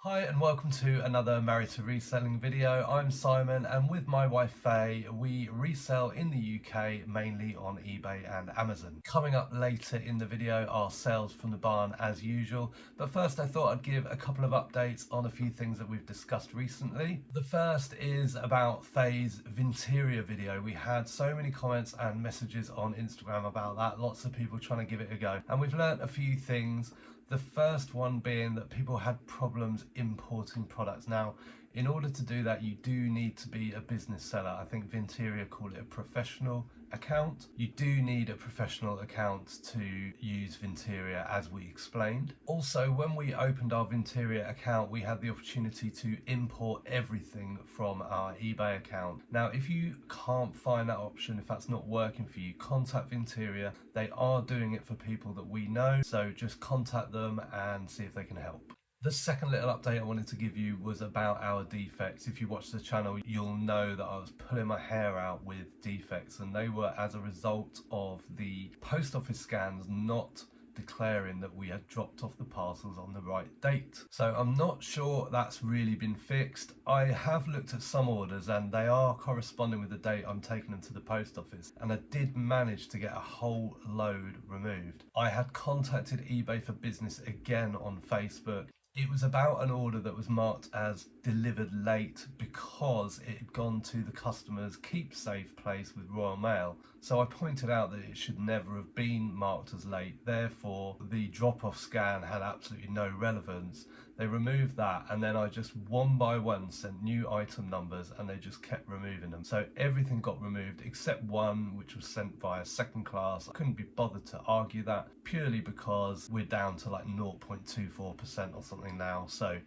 Hi and welcome to another Married to Reselling video. I'm Simon and with my wife Faye we resell in the UK mainly on eBay and Amazon. Coming up later in the video are sales from the barn as usual, but first I thought I'd give a couple of updates on a few things that we've discussed recently. The first is about Faye's Vinteria video. We had so many comments and messages on Instagram about that, lots of people trying to give it a go, and we've learnt a few things. The first one being that people had problems importing products. Now, in order to do that, you do need to be a business seller. I think Vinteria call it a professional account. You do need a professional account to use Vinteria, as we explained. Also, when we opened our Vinteria account, we had the opportunity to import everything from our eBay account. Now, if you can't find that option, if that's not working for you, contact Vinteria. They are doing it for people that we know, so just contact them and see if they can help. The second little update I wanted to give you was about our defects. If you watch the channel, you'll know that I was pulling my hair out with defects, and they were as a result of the post office scans not declaring that we had dropped off the parcels on the right date. So I'm not sure that's really been fixed. I have looked at some orders and they are corresponding with the date I'm taking them to the post office, and I did manage to get a whole load removed. I had contacted eBay for Business again on Facebook. It was about an order that was marked as delivered late because it had gone to the customer's keep safe place with Royal Mail. So I pointed out that it should never have been marked as late, therefore the drop-off scan had absolutely no relevance. They removed that, and then I just one by one sent new item numbers and they just kept removing them. So everything got removed except one, which was sent via second class. I couldn't be bothered to argue that, purely because we're down to like 0.24% or something now. So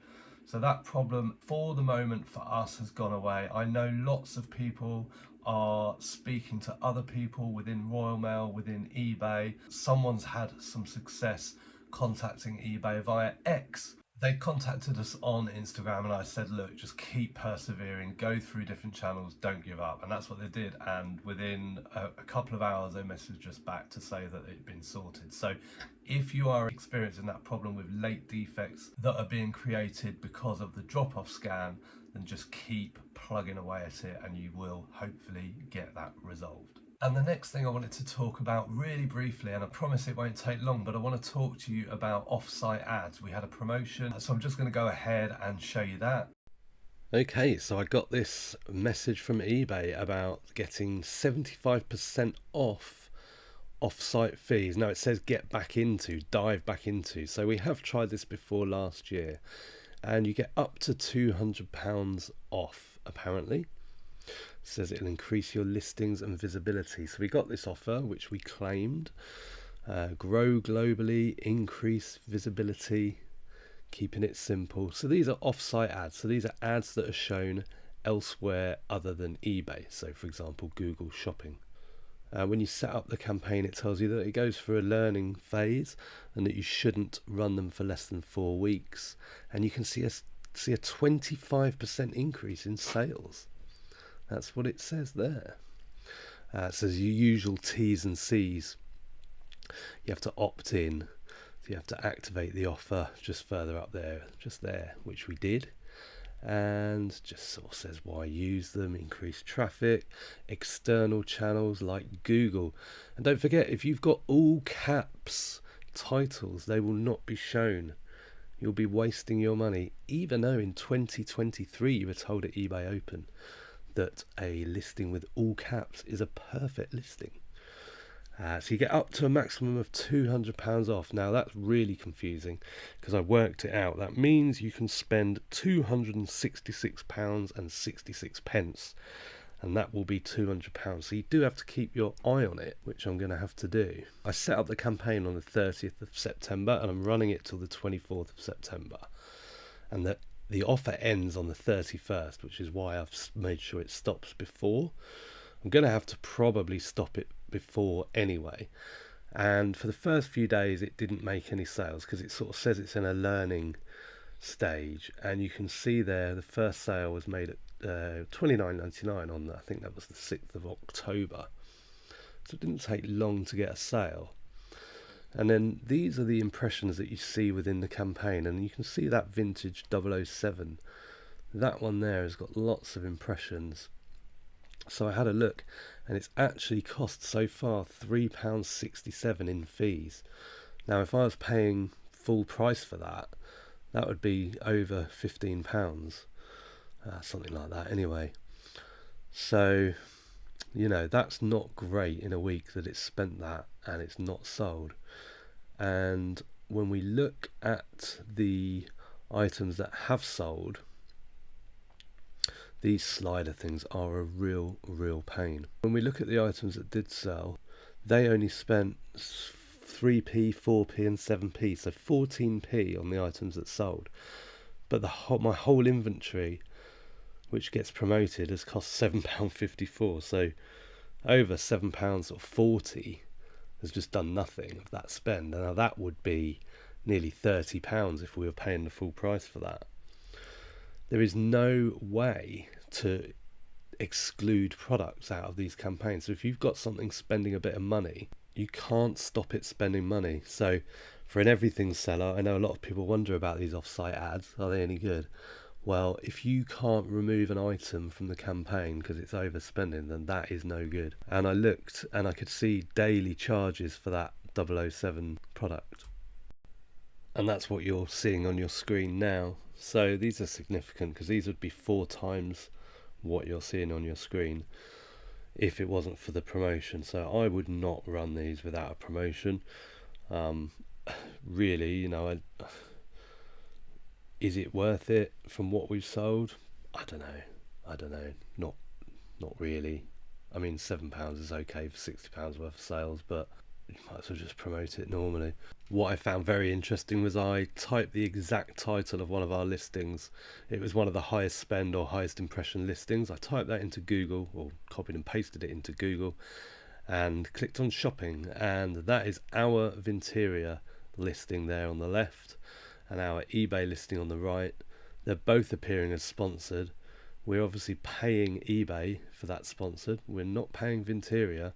that problem for the moment for us has gone away. I know lots of people are speaking to other people within Royal Mail, within eBay. Someone's had some success contacting eBay via X. They contacted us on Instagram and I said, look, just keep persevering, go through different channels, don't give up. And that's what they did. And within a couple of hours, they messaged us back to say that it had been sorted. So if you are experiencing that problem with late defects that are being created because of the drop-off scan, then just keep plugging away at it and you will hopefully get that resolved. And the next thing I wanted to talk about really briefly, and I promise it won't take long, but I want to talk to you about off-site ads. We had a promotion, so I'm just going to go ahead and show you that. Okay, so I got this message from eBay about getting 75% off-site fees. Now it says dive back into. So we have tried this before last year, and you get up to £200 off apparently. It says it'll increase your listings and visibility. So we got this offer, which we claimed. Grow globally, increase visibility, keeping it simple. So these are off-site ads. So these are ads that are shown elsewhere other than eBay. So for example, Google Shopping. When you set up the campaign, it tells you that it goes through a learning phase and that you shouldn't run them for less than 4 weeks. And you can see a 25% increase in sales. That's what it says there. It says your usual T's and C's. You have to opt in. So you have to activate the offer just further up there, just there, which we did. And just sort of says why use them, increase traffic, external channels like Google. And don't forget, if you've got all caps titles, they will not be shown. You'll be wasting your money, even though in 2023 you were told at eBay Open that a listing with all caps is a perfect listing. So you get up to a maximum of £200 off. Now that's really confusing because I worked it out. That means you can spend £266.66, and that will be £200. So you do have to keep your eye on it, which I'm going to have to do. I set up the campaign on the 30th of September and I'm running it till the 24th of September. And the offer ends on the 31st, which is why I've made sure it stops before. I'm going to have to probably stop it before anyway. And for the first few days it didn't make any sales because it sort of says it's in a learning stage. And you can see there the first sale was made at $29.99 on I think that was the 6th of October. So it didn't take long to get a sale. And then these are the impressions that you see within the campaign, and you can see that vintage 007. That one there has got lots of impressions. So I had a look, and it's actually cost so far £3.67 in fees. Now if I was paying full price for that, that would be over £15, something like that anyway. So, you know, that's not great in a week that it's spent that and it's not sold. And when we look at the items that have sold, these slider things are a real pain. When we look at the items that did sell, they only spent 3p, 4p and 7p, so 14p on the items that sold. But my whole inventory, which gets promoted, has cost £7.54, so over £7.40 has just done nothing of that spend. Now that would be nearly £30 if we were paying the full price for that. There is no way to exclude products out of these campaigns. So if you've got something spending a bit of money, you can't stop it spending money. So for an everything seller, I know a lot of people wonder about these off-site ads. Are they any good? Well, if you can't remove an item from the campaign because it's overspending, then that is no good. And I looked and I could see daily charges for that 007 product. And that's what you're seeing on your screen now. So these are significant because these would be 4 times what you're seeing on your screen if it wasn't for the promotion. So I would not run these without a promotion. Really, you know, is it worth it from what we've sold? I don't know. Not really. I mean, £7 is okay for £60 worth of sales, but you might as well just promote it normally. What I found very interesting was I typed the exact title of one of our listings. It was one of the highest spend or highest impression listings. I typed that into Google, or copied and pasted it into Google, and clicked on shopping, and that is our Vinteria listing there on the left and our eBay listing on the right. They're both appearing as sponsored. We're obviously paying eBay for that sponsored. We're not paying Vinteria.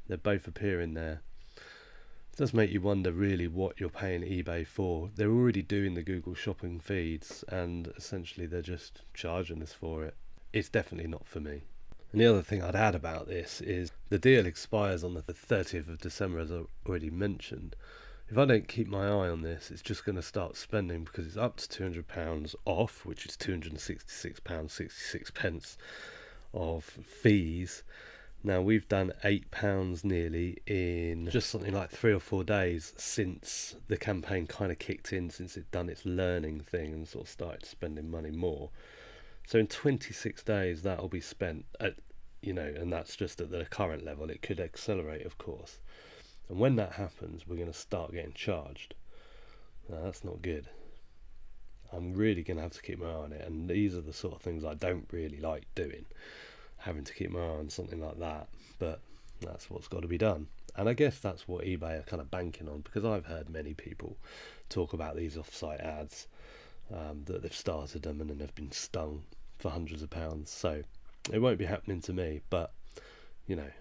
They're both appearing there. It does make you wonder really what you're paying eBay for. They're already doing the Google shopping feeds and essentially they're just charging us for it. It's definitely not for me. And the other thing I'd add about this is the deal expires on the 30th of December, as I already mentioned. If I don't keep my eye on this, it's just going to start spending because it's up to £200 off, which is £266.66 of fees. Now we've done £8 nearly in just something like 3 or 4 days since the campaign kind of kicked in, since it done its learning thing and sort of started spending money more. So in 26 days that'll be spent at, you know, and that's just at the current level. It could accelerate, of course. And when that happens, we're going to start getting charged. Now that's not good. I'm really going to have to keep my eye on it, and these are the sort of things I don't really like doing, having to keep my eye on something like that, but that's what's got to be done. And I guess that's what eBay are kind of banking on, because I've heard many people talk about these off-site ads, that they've started them and then they've been stung for hundreds of pounds. So it won't be happening to me, but you know,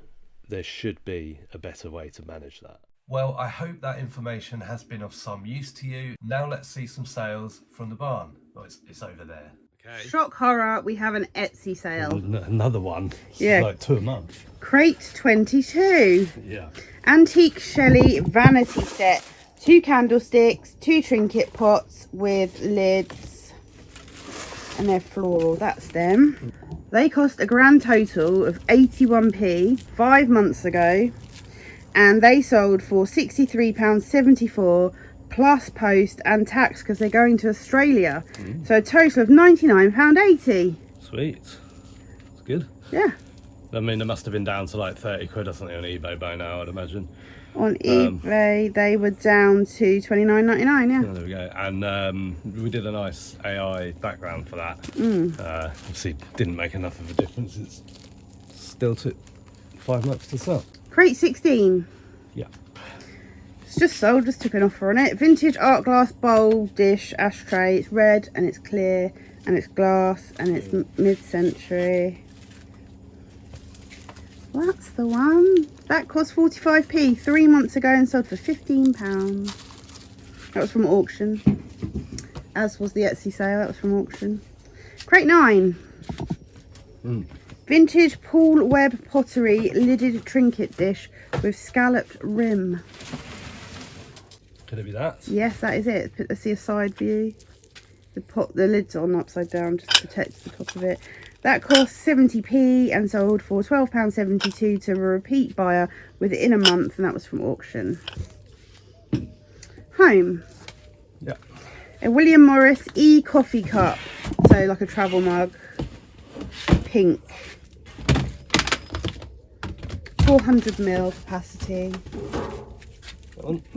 there should be a better way to manage that. Well, I hope that information has been of some use to you. Now let's see some sales from the barn. Oh, it's over there. Okay. Shock horror, we have an Etsy sale. Another one. Yeah. Like 2 a month. Crate 22. Yeah. Antique Shelley vanity set. 2 candlesticks, 2 trinket pots with lids. And they're floral, that's them. They cost a grand total of 81p 5 months ago. And they sold for £63.74 plus post and tax because they're going to Australia. So a total of £99.80. Sweet. It's good. Yeah. I mean, they must have been down to like 30 quid or something on eBay by now, I'd imagine. On eBay, they were down to £29.99, yeah. Oh, there we go. And we did a nice AI background for that. Obviously, didn't make enough of a difference. It's still took 5 months to sell. Crate 16. Yeah. It's just sold, just took an offer on it. Vintage art glass bowl, dish, ashtray. It's red and it's clear and it's glass and it's mid-century. That's the one. That cost 45p 3 months ago and sold for £15. That was from auction. As was the Etsy sale, that was from auction. Crate 9. Vintage Paul Webb pottery lidded trinket dish with scalloped rim. Could it be that? Yes, that is it. Let's see a side view. The lid's on upside down just to protect the top of it. That cost 70p and sold for £12.72 to a repeat buyer within a month, and that was from auction. Home. Yeah. A William Morris coffee cup, so like a travel mug, pink, 400ml capacity.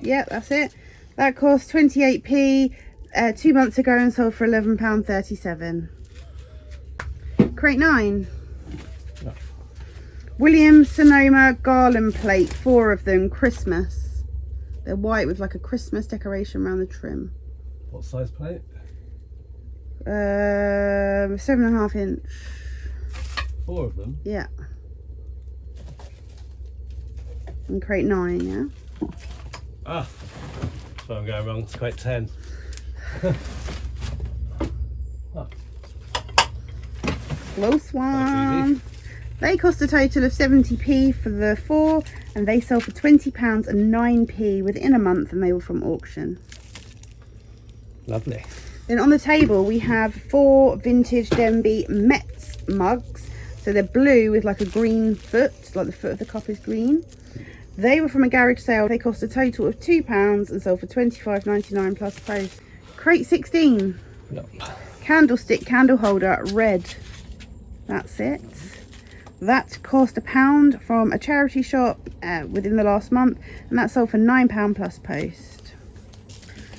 Yeah, that's it. That cost 28p 2 months ago and sold for £11.37. Crate 9. Yeah. William Sonoma garland plate, 4 of them, Christmas. They're white with like a Christmas decoration around the trim. What size plate? 7.5 inch. 4 of them? Yeah. And crate 9, yeah. Ah, so I'm going wrong. It's crate 10. Oh. Close one. They cost a total of 70p for the 4, and they sell for £20 and 9p within a month, and they were from auction. Lovely. Then on the table we have 4 vintage Denby Mets mugs. So they're blue with like a green foot, like the foot of the cup is green. They were from a garage sale. They cost a total of £2 and sold for £25.99 plus post. Crate 16. Yep. Candlestick candle holder, red. That's it. That cost £1 from a charity shop within the last month, and that sold for £9 plus post.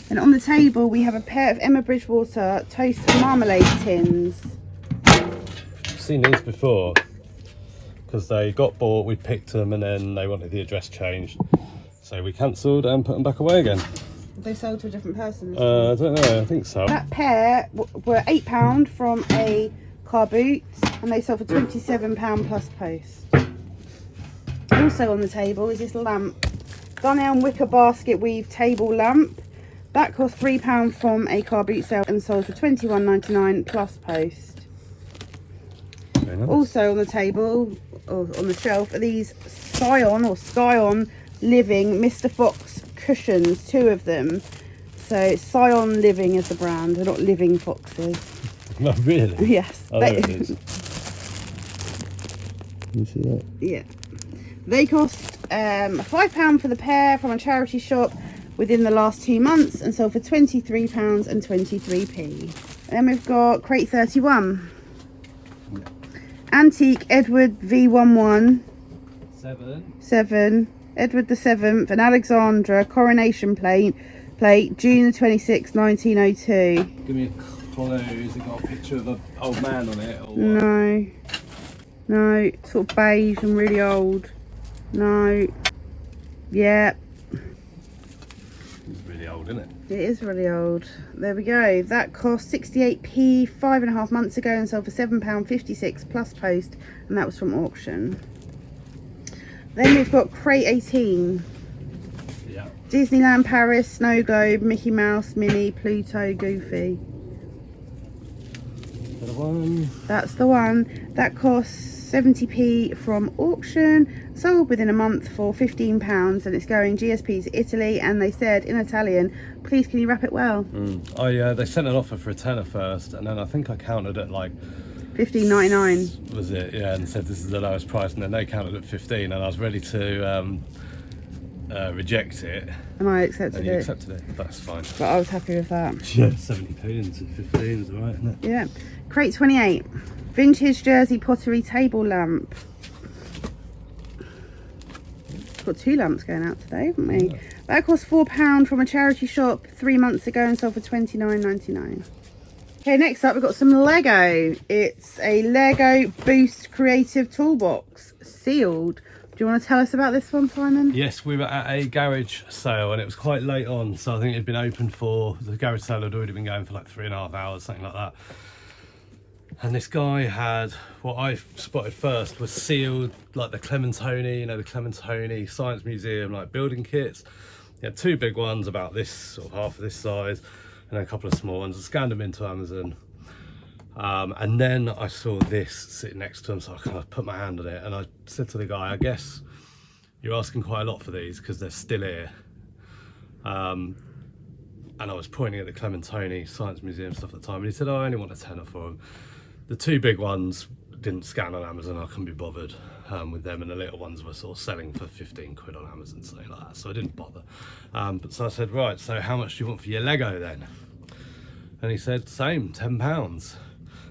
And on the table we have a pair of Emma Bridgewater toast marmalade tins. I've seen these before because they got bought, we picked them, and then they wanted the address changed, so we cancelled and put them back away again. They sold to a different person. I don't know, I think so. That pair were £8 from a car boot, and they sold for £27 plus post. Also on the table is this lamp, Dunelm wicker basket weave table lamp. That cost £3 from a car boot sale and sold for £21.99 plus post. Very nice. Also on the table, or on the shelf, are these Scion Living Mr. Fox cushions, 2 of them. So Scion Living is the brand, they're not living foxes. No, really? Yes. Oh, there it is. Can you see that? Yeah. They cost £5 for the pair from a charity shop within the last 2 months and sold for £23 and 23p. Then we've got crate 31. Antique Edward V11 7 Edward the 7th and Alexandra coronation plate June the 26th 1902. Give me a clue. Has it got a picture of an old man on it? Or what? No, sort of beige and really old. No. Yeah. It's really old, isn't it? It is really old. There we go. That cost 68p 5.5 months ago and sold for £7.56 plus post, and that was from auction. Then we've got crate 18. Yeah. Disneyland Paris, Snow Globe, Mickey Mouse, Minnie, Pluto, Goofy. The one. That's the one. That costs 70p from auction, sold within a month for £15, and it's going GSP to Italy, and they said in Italian, please can you wrap it well. They sent an offer for a tenner first, and then I think I counted at like £15.99. was it? Yeah, and said this is the lowest price, and then they counted at 15, and I was ready to reject it, And I accepted and you it. accepted it. That's fine. But I was happy with that. Yeah, 70p into 15 is alright, isn't it? Yeah. Crate 28. Vintage Jersey pottery table lamp. Got 2 lamps going out today, haven't we? Yeah. That cost £4 from a charity shop 3 months ago and sold for £29.99. Okay, next up we've got some Lego. It's a Lego Boost Creative Toolbox, sealed. Do you want to tell us about this one, Simon? Yes, we were at a garage sale, and it was quite late on, so I think it had been open for, the garage sale had already been going for like 3.5 hours, something like that. And this guy had, what I spotted first was sealed, like the Clementoni, you know, the Clementoni Science Museum, like building kits. He had 2 big ones about this, sort of half of this size, and then a couple of small ones. I scanned them into Amazon. And then I saw this sitting next to him, so I kind of put my hand on it, and I said to the guy, I guess you're asking quite a lot for these because they're still here. And I was pointing at the Clementoni Science Museum stuff at the time, and he said, oh, I only want a tenner for them. The 2 big ones didn't scan on Amazon, I couldn't be bothered with them, and the little ones were sort of selling for 15 quid on Amazon, something like that, so I didn't bother. But so I said, right, so how much do you want for your Lego then? And he said, same, £10.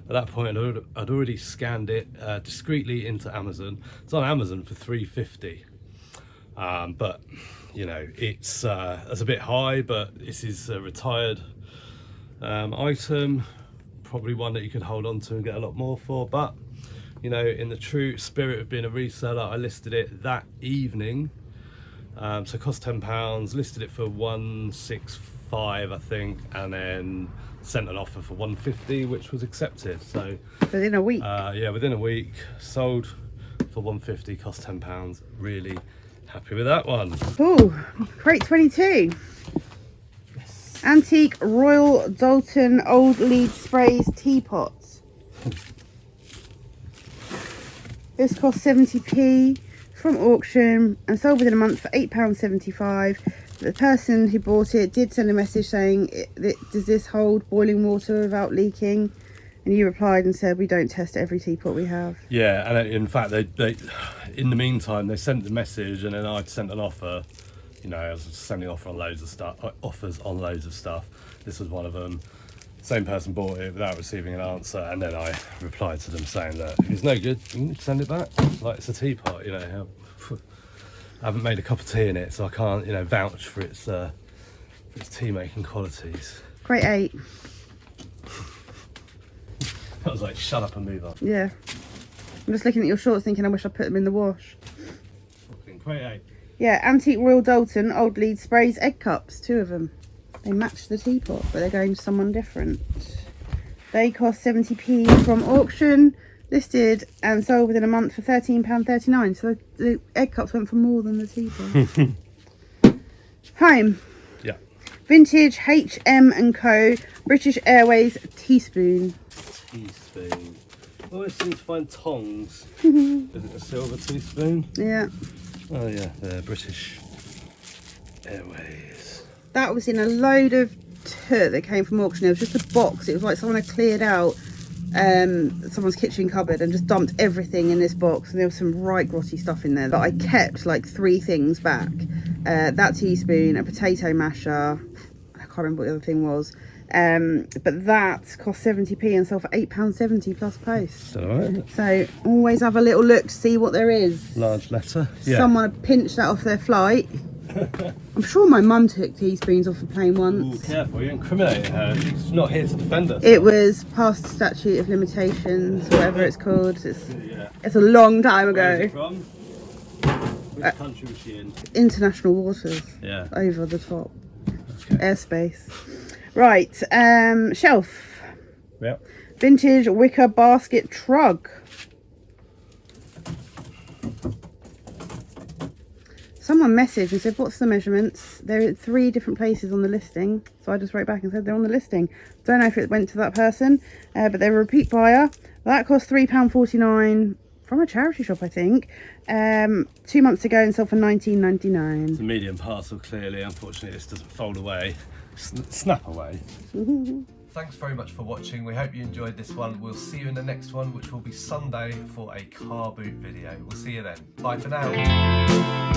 At that point, I'd already scanned it discreetly into Amazon. It's on Amazon for £3.50. But you know, it's a bit high, but this is a retired item, probably one that you could hold on to and get a lot more for. But you know, in the true spirit of being a reseller, I listed it that evening, so it cost £10, listed it for £165, I think, and then sent an offer for £150, which was accepted. So Within a week? Yeah, within a week, sold for £150, cost £10. Really happy with that one. Oh, crate 22. Yes. Antique Royal Dalton Old Lead Sprays Teapots. This cost 70p from auction and sold within a month for £8.75. The person who bought it did send a message saying, does this hold boiling water without leaking? And you replied and said, we don't test every teapot we have. Yeah, and in fact, they in the meantime, they sent the message, and then I'd sent an offer. You know, I was sending offers on loads of stuff. This was one of them. Same person bought it without receiving an answer, and then I replied to them saying that if it's no good, you can send it back. Like, it's a teapot, you know. I haven't made a cup of tea in it, so I can't, you know, vouch for its tea making qualities. Crate 8. I was like, shut up and move on. Yeah. I'm just looking at your shorts thinking I wish I put them in the wash. Crate 8. Yeah, Antique Royal Dalton Old Lead Sprays Egg Cups, 2 of them. They match the teapot, but they're going to someone different. They cost 70p from auction, listed and sold within a month for £13.39. So the egg cups went for more than the teapot. Home. Yeah. Vintage H&M & Co. British Airways teaspoon. Teaspoon. I always seem to find tongs. Is it a silver teaspoon? Yeah. Oh yeah, they're British Airways. That was in a load of dirt that came from auction. It was just a box. It was like someone had cleared out someone's kitchen cupboard and just dumped everything in this box, and there was some right grotty stuff in there. But I kept like 3 things back. That teaspoon, a potato masher, I can't remember what the other thing was, but that cost 70p and sold for £8.70 plus post. Alright. So always have a little look to see what there is. Large letter. Yeah. Someone had pinched that off their flight. I'm sure my mum took teaspoons off a plane once. Ooh, careful, you're incriminating her. She's not here to defend us. It was past statute of limitations, whatever it's called. Yeah. It's a long time Where is ago. it from? Which country was she in? International waters. Yeah. Over the top. Okay. Airspace. Right, shelf. Yep. Vintage wicker basket trug. Someone messaged and said, what's the measurements? There are 3 different places on the listing. So I just wrote back and said they're on the listing. Don't know if it went to that person, but they're a repeat buyer. That cost £3.49 from a charity shop, I think. 2 months ago and sold for £19.99. It's a medium parcel, clearly. Unfortunately, this doesn't fold away. Snap away. Thanks very much for watching. We hope you enjoyed this one. We'll see you in the next one, which will be Sunday for a car boot video. We'll see you then. Bye for now.